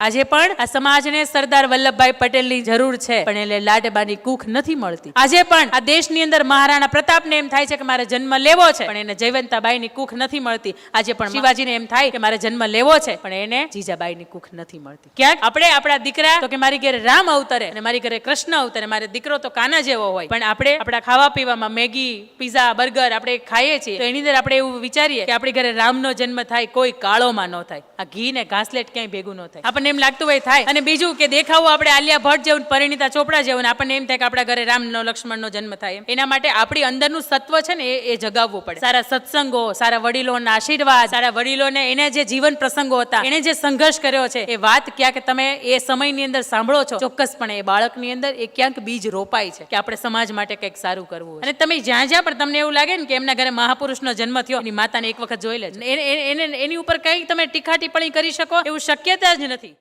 આજે પણ આ સમાજને સરદાર વલ્લભભાઈ પટેલની જરૂર છે, પણ એટલે લાડબાની કૂખ નથી મળતી. આજે પણ આ દેશની અંદર મહારાણા પ્રતાપને એમ થાય છે કે મારે જન્મ લેવો છે, પણ એને જયવંતાબાઈની કૂખ નથી મળતી. આજે પણ શિવાજીને એમ થાય કે મારે જન્મ લેવો છે, પણ એને જીજાબાઈની કૂખ નથી મળતી. ક્યાંક આપણે આપણા દીકરા તો કે મારી ઘરે રામ અવતરે અને મારી ઘરે કૃષ્ણ અવતરે, મારે દીકરો તો કાના જેવો હોય, પણ આપણે આપણા ખાવા પીવામાં મેગી, પીઝા, બર્ગર આપણે ખાઈએ છીએ, તો એની અંદર આપણે એવું વિચારીએ કે આપણી ઘરે રામનો જન્મ થાય, કોઈ કાળોમાં ન થાય, આ ઘી ને ઘાસલેટ ક્યાંય ભેગું ન થાય. આપણને એમ લાગતું હોય થાય. અને બીજું કે દેખાવું આપણે આલિયા ભટ્ટ જેવું, પરિણીતા ચોપડા જેવું, આપણને એમ થાય કે આપણા ઘરે રામનો લક્ષ્મણનો જન્મ થાય. એના માટે આપણી અંદરનું સત્વ છે ને એ જગાવવું પડે. સારા સત્સંગો, સારા વડીલોના આશીર્વાદ, સારા વડીલોને એને જે જીવન પ્રસંગો હતા, એને જે સંઘર્ષ કર્યો છે, એ વાત ક્યાંક તમે એ સમયની અંદર સાંભળો છો, ચોક્કસપણે એ બાળકની અંદર એ ક્યાંક બીજ રોપાય છે કે આપણે સમાજ માટે કંઈક સારું કરવું. અને તમે જ્યાં જ્યાં પણ તમને એવું લાગે ને કે એમના ઘરે મહાપુરુષનો જન્મ થયો, એની માતાને એક વખત જોઈ લેજો. એની ઉપર કઈ તમે ટીકા ટિપ્પણી કરી શકો એવું શક્યતા જ નથી.